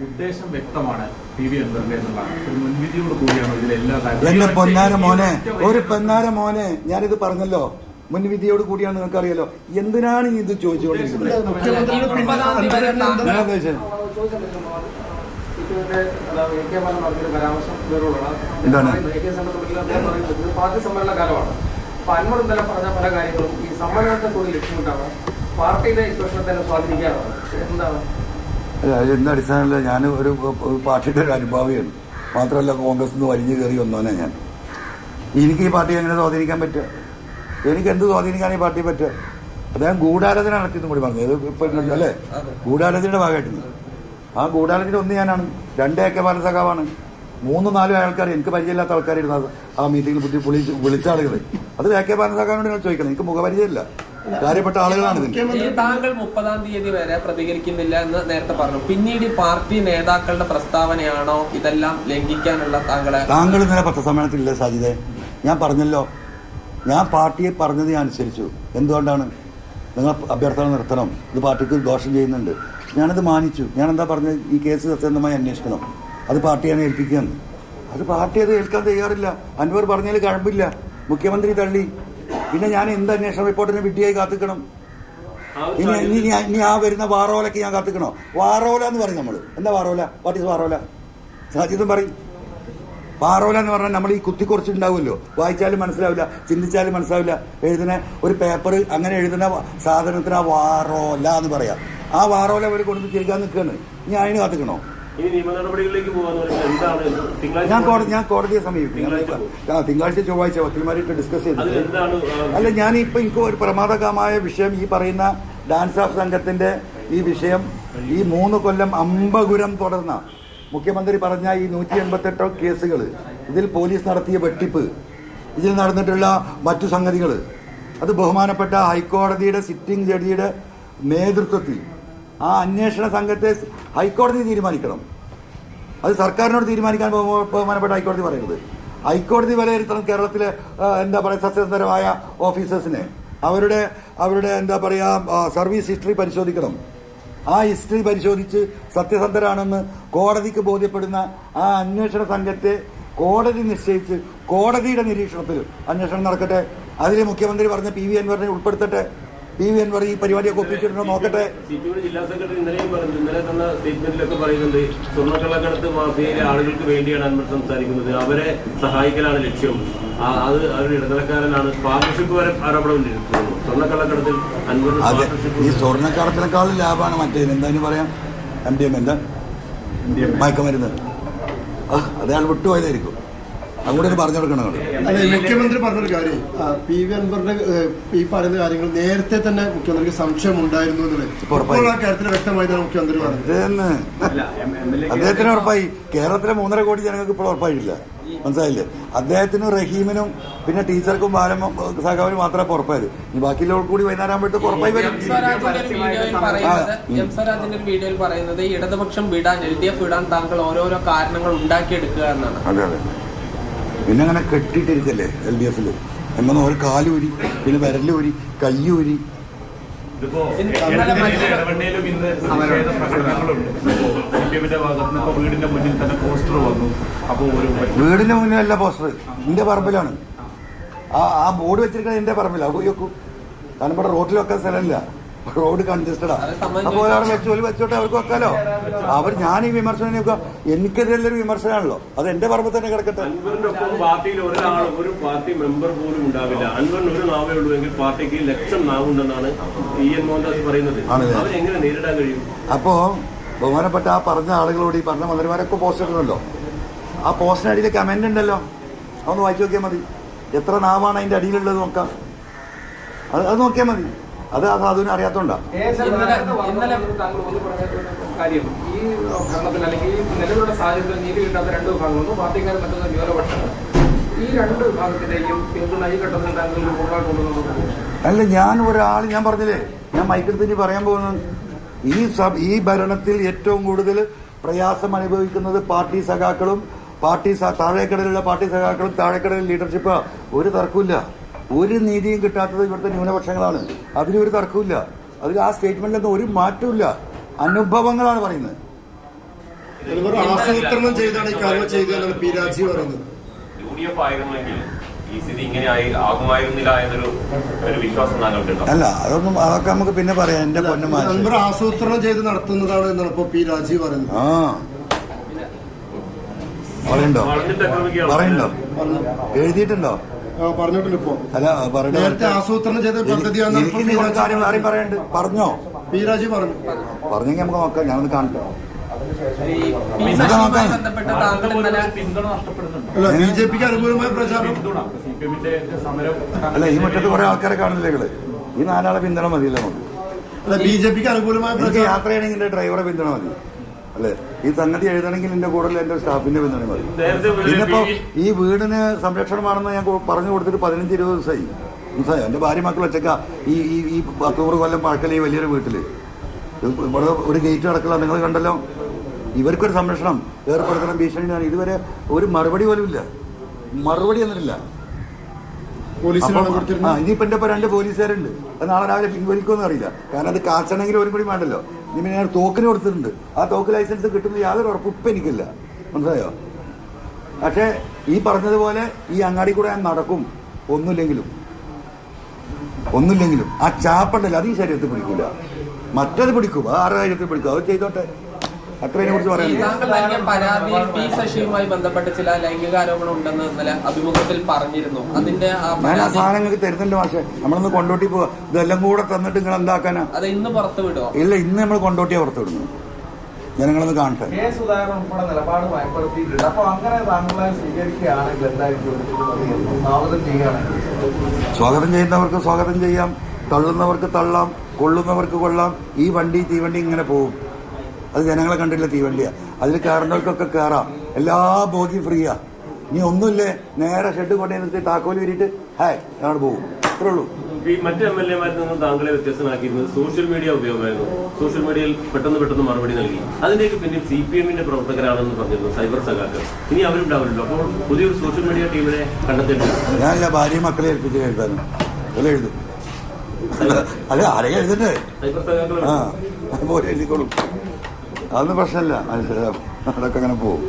ഉദ്ദേശം വ്യക്തമാണ്. P V അൻവറിന്റെ എന്നുള്ളതാണ് ഒരു മുൻവിധിയോട് കൂടിയാണ് ഇതിലെല്ലാ എന്റെ പൊന്നാര മോനെ, ഒരു പൊന്നാര മോനെ, ഞാനിത് പറഞ്ഞല്ലോ, മുൻവിധിയോട് കൂടിയാണ്. നിങ്ങൾക്കറിയാലോ എന്തിനാണ് ഇത് ചോദിച്ചുകൊണ്ടിരിക്കുന്നത്? എന്താണ് പാർട്ടി സമ്മേളന കാലമാണ്. അപ്പൊ അൻവർ ഇന്നലെ പറഞ്ഞ പല കാര്യങ്ങളും ഈ സമ്മേളനത്തെ കൂടി ലക്ഷ്യമിട്ടാണ് പാർട്ടിയുടെ ഇൻസ്പെക്ഷനെ തന്നെ സ്വാധീനിക്കാറാണ്. എന്താണ് എന്ന അടിസ്ഥാനത്തിൽ ഞാൻ ഒരു പാർട്ടിയുടെ ഒരു അനുഭാവിയാണ്. മാത്രമല്ല കോൺഗ്രസ് നിന്ന് വലിഞ്ഞു കയറി വന്നോനെ ഞാൻ. എനിക്ക് ഈ പാർട്ടി എങ്ങനെ സ്വാധീനിക്കാൻ പറ്റുക? എനിക്ക് എന്ത് സ്വാധീനിക്കാൻ ഈ പാർട്ടിയെ പറ്റുക? അദ്ദേഹം ഗൂഢാലോചന നടത്തിയെന്നും കൂടി പറഞ്ഞു. ഇത് ഇപ്പം അല്ലേ ഗൂഢാലോചനയുടെ ഭാഗമായിട്ടുണ്ട്. ആ ഗൂഢാലോചന ഒന്ന് ഞാനാണ്, 2 AK ബാലൻ സഖാവാണ്, 3-4 ആൾക്കാർ എനിക്ക് പരിചയമില്ലാത്ത ആൾക്കാരിരുന്നത് ആ മീറ്റിംഗിൽ വിളിച്ച ആളുകൾ. അത് AK ബാലൻ സഖാവിനോട് നിങ്ങൾ ചോദിക്കണം. എനിക്ക് മുഖപരിചയമില്ല, കാര്യപ്പെട്ട ആളുകളാണ്. താങ്കൾ 30-ാം തീയതി വരെ പ്രതികരിക്കുന്നില്ല എന്ന് നേരത്തെ പറഞ്ഞു. പിന്നീട് പാർട്ടി നേതാക്കളുടെ പ്രസ്താവനയാണോ ഇതെല്ലാം ലംഘിക്കാനുള്ള താങ്കൾ ഇന്നലെ പത്രസമ്മേളനത്തിലില്ല സാജിദേ? ഞാൻ പറഞ്ഞല്ലോ, ഞാൻ പാർട്ടിയെ പറഞ്ഞത് ഞാൻ അനുസരിച്ചു. എന്തുകൊണ്ടാണ്? നിങ്ങൾ അഭ്യർത്ഥന നിർത്തണം, ഇത് പാർട്ടിക്ക് ദോഷം ചെയ്യുന്നുണ്ട്. ഞാനത് മാനിച്ചു. ഞാൻ എന്താ പറഞ്ഞത്? ഈ കേസ് സത്യസന്ധമായി അന്വേഷിക്കണം, അത് പാർട്ടിയാണ് ഏൽപ്പിക്കുകയെന്ന്. അത് പാർട്ടി അത് ഏൽക്കാൻ തയ്യാറില്ല. അൻവർ പറഞ്ഞതിൽ കഴമ്പില്ല, മുഖ്യമന്ത്രി തള്ളി. പിന്നെ ഞാൻ എന്ത് അന്വേഷണ റിപ്പോർട്ടിന് വിഡ്ഢിയായി കാത്തിക്കണം? ഇനി ആ വരുന്ന വാറോലയ്ക്ക് ഞാൻ കാത്തിക്കണോ? വാറോല എന്ന് പറയും നമ്മൾ. എന്താ വാറോല? What is വാറോല? സാജിദും പറയും. വാറോല എന്ന് പറഞ്ഞാൽ നമ്മൾ ഈ കുത്തിക്കുറച്ചുണ്ടാവുമല്ലോ, വായിച്ചാലും മനസ്സിലാവില്ല, ചിന്തിച്ചാലും മനസ്സിലാവില്ല. എഴുതുന്ന ഒരു പേപ്പർ അങ്ങനെ എഴുതുന്ന സാധനത്തിന് ആ വാറോല എന്ന് പറയാം. ആ വാറോല അവർ കൊണ്ടു തിരിക്കാൻ നിൽക്കുകയാണ്. ഞാൻ അതിന് കാത്തിക്കണോ? ഞാൻ കോടതിയെ സമീപിക്കും. തിങ്കളാഴ്ച ചൊവ്വാഴ്ച വക്കീൽമാരായിട്ട് ഡിസ്കസ് ചെയ്തിട്ട്. അല്ല, ഞാനിപ്പോൾ എനിക്ക് ഒരു പ്രമാദകരമായ വിഷയം, ഈ പറയുന്ന ഡാൻസ് ഓഫ് സംഘത്തിന്റെ ഈ വിഷയം, ഈ 3 കൊല്ലം അമ്പകുരം തുടർന്ന മുഖ്യമന്ത്രി പറഞ്ഞ ഈ 188 കേസുകൾ, ഇതിൽ പോലീസ് നടത്തിയ വെട്ടിപ്പ്, ഇതിൽ നടന്നിട്ടുള്ള മറ്റു സംഗതികൾ, അത് ബഹുമാനപ്പെട്ട ഹൈക്കോടതിയുടെ സിറ്റിംഗ് ജഡ്ജിയുടെ നേതൃത്വത്തിൽ ആ അന്വേഷണ സംഘത്തെ ഹൈക്കോടതി തീരുമാനിക്കണം. അത് സർക്കാരിനോട് തീരുമാനിക്കാൻ ബഹുമാനപ്പെട്ട ഹൈക്കോടതി പറയുന്നത്. ഹൈക്കോടതി വിലയിരുത്തണം കേരളത്തിലെ എന്താ പറയുക സത്യസന്ധരമായ ഓഫീസേഴ്സിനെ. അവരുടെ എന്താ പറയുക സർവീസ് ഹിസ്റ്ററി പരിശോധിക്കണം. ആ ഹിസ്റ്ററി പരിശോധിച്ച് സത്യസന്ധരാണെന്ന് കോടതിക്ക് ബോധ്യപ്പെടുന്ന ആ അന്വേഷണ സംഘത്തെ കോടതി നിശ്ചയിച്ച് കോടതിയുടെ നിരീക്ഷണത്തിൽ അന്വേഷണം നടക്കട്ടെ. അതിൽ മുഖ്യമന്ത്രി പറഞ്ഞ പി വി അൻവറിനെ ഉൾപ്പെടുത്തട്ടെ. പി വി അൻവർ ഈ പരിപാടിയൊക്കെ ഒപ്പിച്ചിട്ടുണ്ടോ നോക്കട്ടെ. ജില്ലാ സെക്രട്ടറി ഇന്നലെ തന്ന സ്റ്റേറ്റ്മെന്റിലൊക്കെ പറയുന്നുണ്ട്, സ്വർണ്ണക്കള്ളക്കടത്ത് മാഫിയയിലെ ആളുകൾക്ക് വേണ്ടിയാണ് അൻവർ സംസാരിക്കുന്നത്, അവരെ സഹായിക്കലാണ് ലക്ഷ്യം, അത് അവരുടെ ഇടനിലക്കാരനാണ്, പാർട്ണർഷിപ്പ് വരെ ആരോപണം ഉണ്ടായിരുന്നു സ്വർണ്ണക്കള്ളക്കടത്തിൽ അൻവർ. ഈ സ്വർണ്ണക്കടത്തിനേക്കാളും ലാഭമാണ് മറ്റേ എന്തായാലും പറയാം MDM, എന്താ മയക്കമരുന്ന്. അയാൾ വിട്ടുപോയതായിരിക്കും. അങ്ങോട്ട് പറഞ്ഞു കൊടുക്കണം. അതെ, മുഖ്യമന്ത്രി പറഞ്ഞൊരു കാര്യം, പി വി അൻവറിന്റെ ഈ പറയുന്ന കാര്യങ്ങൾ നേരത്തെ തന്നെ മുഖ്യമന്ത്രിക്ക് സംശയം ഉണ്ടായിരുന്നു എന്നുള്ളത് ഇപ്പോൾ ആ കാര്യത്തിൽ വ്യക്തമായിട്ടാണ് മുഖ്യമന്ത്രി പറഞ്ഞത്. അദ്ദേഹത്തിന് ഉറപ്പായി. കേരളത്തിലെ 3.5 കോടി ജനങ്ങൾക്ക് ഇപ്പോൾ ഉറപ്പായിട്ടില്ല. മനസ്സിലായില്ലേ? അദ്ദേഹത്തിനും റഹീമിനും പിന്നെ ടീച്ചർക്കും ബാലം സഖാവിനും മാത്രമേ ഉറപ്പായത്. ഈ ബാക്കിയുള്ളവർക്ക് കൂടി വൈകുന്നേരം ആകുമ്പോഴത്തേക്ക് ഉറപ്പായി വരും. എംസ്വരാജിന്റെ ഒരു വീഡിയോയിൽ പറയുന്നത് ഇടതുപക്ഷം വിടാൻ, LDF വിടാൻ താങ്കൾ ഓരോരോ കാരണങ്ങൾ ഉണ്ടാക്കിയെടുക്കുക എന്നാണ്. അതെ അതെ. പിന്നെ അങ്ങനെ കെട്ടിയിട്ടിരിക്കല്ലേ LDF എങ്ങനെ ഒരു കാലൂരി, പിന്നെ വിരലൂരി, കയ്യൂരി. ഇടവണ്ണയിലും ഇന്ന് പ്രതിഷേധ പ്രകടനങ്ങളുണ്ട്. CPMന്റെ ഭാഗത്ത് വീടിന്റെ മുന്നിൽ തന്നെ പോസ്റ്റർ വന്നു. അപ്പോൾ വീടിന്റെ മുന്നിലല്ല പോസ്റ്റർ, എന്റെ പറമ്പിലാണ്. ആ ബോർഡ് വെച്ചിരിക്കുന്നത് എന്റെ പറമ്പിലാണ്. പോയി വെക്കും. കാരണം ഇവിടെ റോഡിൽ വെക്കാൻ സ്ഥലമില്ല, റോഡ് കൺജസ്റ്റഡാ. അപ്പോൾ ഒരാൾ വെച്ചോട്ടെ, അവർക്ക് വെക്കാലോ. ഞാൻ ഈ വിമർശനം എനിക്കെതിരെയുള്ളൊരു വിമർശനമാണല്ലോ, അത് എന്റെ പറമ്പിൽ തന്നെ കിടക്കട്ടെ. പാർട്ടിയിൽ ഒരു പാർട്ടി മെമ്പർ പോലും ഉണ്ടാവില്ല. അൻവറിന് ഒരു നാവേ ഉള്ളൂ എങ്കിൽ പാർട്ടിക്ക് 1,00,000 നാവുണ്ടെന്നാണ് EN മോഹൻദാസ് പറയുന്നത്. അവരെങ്ങനെ നേരിടാൻ കഴിയും? അപ്പോ ബഹുമാനപ്പെട്ട ആ പറഞ്ഞ ആളുകളോട്, ഈ പറഞ്ഞ മന്ത്രിമാരൊക്കെ പോസ്റ്റ് ഇടുന്നല്ലോ, ആ പോസ്റ്റിനടിയിൽ കമന്റ് ഉണ്ടല്ലോ, അതൊന്ന് വായിച്ചു നോക്കിയാൽ മതി. എത്ര നാവാണ് അതിന്റെ അടിയിലുള്ളത് നോക്കാം. അത് നോക്കിയാൽ മതി. അത് അതിന് അറിയാത്തോണ്ടാ. കാര്യം ഈ ഭരണത്തിൽ അല്ലെങ്കിൽ ഈ നിലവിലുള്ള സാഹചര്യത്തിൽ നീതി കിട്ടാത്ത 2 വിഭാഗങ്ങളും പാർട്ടിക്കാരും മറ്റൊന്ന് ന്യൂനപക്ഷമാണ്. ഈ 2 വിഭാഗത്തിന്റെയും പിന്തുണ ഈ ഘട്ടത്തിൽ താങ്കൾ അല്ല, ഞാൻ പറഞ്ഞില്ലേ, ഞാൻ മൈക്കിൽ തന്നെ പറയാൻ പോകുന്നത്, ഈ ഭരണത്തിൽ ഏറ്റവും കൂടുതൽ പ്രയാസം അനുഭവിക്കുന്നത് പാർട്ടി സഖാക്കളും താഴേക്കടയിലുള്ള പാർട്ടി സഖാക്കളും താഴേക്കടയിൽ ലീഡർഷിപ്പ്. ഒരു തർക്കമില്ല. ഒരു നീതിയും കിട്ടാത്തത് ഇവിടുത്തെ ന്യൂനപക്ഷങ്ങളാണ്. അതിലൊരു തർക്കമില്ല. അതിൽ ആ സ്റ്റേറ്റ്മെന്റിലൊന്നും ഒരു മാറ്റമില്ല. അനുഭവങ്ങളാണ് പറയുന്നത്. ആസൂത്രണം ചെയ്താണ് ഈ കാര്യങ്ങൾ ചെയ്തതെന്നാണ് പി രാജീവ് പറയുന്നത്. UDF ആയിരുന്നെങ്കിൽ ഈ സ്ഥിതി ഇങ്ങനെ ആകുമായിരുന്നില്ല എന്നൊരു വിശ്വാസം താങ്കൾക്കുണ്ടോ? അല്ല, അതൊക്കെ നമുക്ക് പിന്നെ പറയാം. എന്റെ പൊന്നമാർ അൻവർ ആസൂത്രണം ചെയ്ത് നടത്തുന്നതാണ് എന്നാണ് ഇപ്പൊ പി രാജീവ് പറയുന്നത്. പറയണ്ടോ എഴുതിയിട്ടുണ്ടോ? പറഞ്ഞിട്ടില്ല ഇപ്പൊ. അല്ല, നേരത്തെ ആസൂത്രണം ചെയ്ത പദ്ധതിയാണ് പറയണ്ട്. പറഞ്ഞോ? പി രാജീവ് പറഞ്ഞെങ്കിൽ നമുക്ക് നോക്കാം. ഞാനൊന്ന് കാണട്ടെ. ബന്ധപ്പെട്ട് താങ്കൾ ഇന്നലെ പിന്തുണ നഷ്ടപ്പെടുന്നുണ്ട്. ബി ജെ പിക്ക് അനുകൂലമായ പ്രചാരണം. CPM-ന്റെ സമരം അല്ല, ഈ മുറ്റത്ത് കുറെ ആൾക്കാരെ കാണില്ലേ നിങ്ങള്? ഈ 4 ആളെ പിന്തുണ മതിയല്ലോ നമുക്ക്. അല്ല, ബി ജെ പിക്ക് അനുകൂലമായ പ്രചാരണം. യാത്ര ചെയ്യണമെങ്കിൽ എന്റെ ഡ്രൈവറെ പിന്തുണ മതി അല്ലേ? ഈ സംഗതി എഴുതണമെങ്കിൽ എന്റെ കൂടുതൽ എന്റെ സ്റ്റാഫിന്റെ പിന്തുണ മതി. പിന്നിപ്പോ ഈ വീടിന് സംരക്ഷണമാണെന്ന് ഞാൻ പറഞ്ഞു കൊടുത്തിട്ട് 15-20 ദിവസമായി. മനസ്സിലായോ? എന്റെ ഭാര്യ മക്കൾ വെച്ചേക്ക ഈ 100 കൊല്ലം പഴക്കൽ ഈ വലിയൊരു വീട്ടില് ഇവിടെ ഒരു ഗേറ്റ് അടക്കല. നിങ്ങൾ കണ്ടല്ലോ. ഇവർക്കൊരു സംരക്ഷണം ഏർപ്പെടുത്തണം ഭീഷണിയാണ്. ഇതുവരെ ഒരു മറുപടി പോലും ഇല്ല. മറുപടി എന്നിട്ടില്ല. ഇനിയിപ്പോ എന്റെ 2 പോലീസുകാരുണ്ട്. അത് നാളെ രാവിലെ പിൻവലിക്കുമെന്ന് അറിയില്ല. കാരണം അത് കാച്ചണമെങ്കിൽ ഒരു കൂടി വേണ്ടല്ലോ. ഇനി ഞാൻ തോക്കിന് കൊടുത്തിട്ടുണ്ട്. ആ തോക്ക് ലൈസൻസ് കിട്ടുന്ന യാതൊരു ഉറപ്പ് എനിക്കില്ല. മനസ്സിലായോ? പക്ഷേ ഈ പറഞ്ഞതുപോലെ ഈ അങ്ങാടി കൂടെ ഞാൻ നടക്കും. ഒന്നുമില്ലെങ്കിലും ആ ചാപ്പുണ്ടല്ലോ, അത് ഈ ശരീരത്തിൽ പിടിക്കില്ല. മറ്റത് പിടിക്കും. ആ 6 കാര്യത്തിൽ പിടിക്കും. അത് ചെയ്തോട്ടെ. അത്രയെ കുറിച്ച് പറയാനില്ല. താങ്കൾ നൽകിയ പരാതിയിൽ പി ശശിയുമായി ബന്ധപ്പെട്ട് ചില ലൈംഗിക ആരോപണം ഉണ്ടെന്ന് ഇന്നലെ അഭിമുഖത്തിൽ പറഞ്ഞിരുന്നു. അതിന്റെ ഞാൻ ആ സാധനങ്ങൾക്ക് തരുന്നുണ്ട്. പക്ഷേ നമ്മളൊന്ന് കൊണ്ടോട്ടി പോവാ. ഇതെല്ലാം കൂടെ തന്നിട്ട് നിങ്ങൾ എന്താക്കാനാ? അത് ഇന്ന് പുറത്തു വിടുമോ? ഇല്ല, ഇന്ന് നമ്മൾ കൊണ്ടോട്ടിയാ പുറത്തു വിടുന്നു. ജനങ്ങളൊന്ന് കാണട്ടെ. സുധാകരൻ ഉൾപ്പെടെ നിലപാട് ഭയപ്പെടുത്തിയിട്ടുണ്ട്. അപ്പൊ അങ്ങനെ താങ്കളെ സ്വീകരിക്കുകയാണെങ്കിൽ എന്തായിരിക്കും? സ്വാഗതം ചെയ്യുകയാണെങ്കിൽ സ്വാഗതം ചെയ്യുന്നവർക്ക് സ്വാഗതം ചെയ്യാം, തള്ളുന്നവർക്ക് തള്ളാം, കൊള്ളുന്നവർക്ക് കൊള്ളാം. ഈ വണ്ടി തീവണ്ടി ഇങ്ങനെ പോകും. അത് ജനങ്ങളെ കണ്ടില്ല. തീവണ്ടിയാ. അതിൽ കയറുന്നവർക്കൊക്കെ കയറാം. എല്ലാ ബോഗി ഫ്രീയാ. ഇനി ഒന്നുമില്ലേ, നേരെ ഷെഡ് കൊണ്ടേ നിർത്തി താക്കോല് വിരിയിട്ട് ഹായ് ഞങ്ങൾ പോകും. അത്രേ ഉള്ളൂ. മറ്റ് MLA-മാരിൽ നിന്നും താങ്കളെ വ്യത്യസ്തനാക്കിയിരുന്നത് സോഷ്യൽ മീഡിയ ഉപയോഗമായിരുന്നു. സോഷ്യൽ മീഡിയയിൽ പെട്ടെന്ന് മറുപടി നൽകി. അതിലേക്ക് പിന്നിൽ CPM-ന്റെ പ്രവർത്തകരാണെന്ന് പറഞ്ഞിരുന്നു സൈബർ സഖാക്കൾ. ഇനി അവരുണ്ടാവില്ലല്ലോ. അപ്പോൾ പുതിയൊരു സോഷ്യൽ മീഡിയ ടീമിനെ കണ്ടെത്തേണ്ടത്. ഞാനല്ല, ഭാര്യയും മക്കളെ ഏൽപ്പിച്ച് എഴുതാനും. അല്ല എഴുതും. അല്ല, ആരെയും എഴുതണ്ടേ? സൈബർ സഖാക്കൾ അതുപോലെ എഴുതിക്കോളും. അതൊന്നും പ്രശ്നമില്ല. മനസ്സിലാവും. അതൊക്കെ അങ്ങനെ പോകും.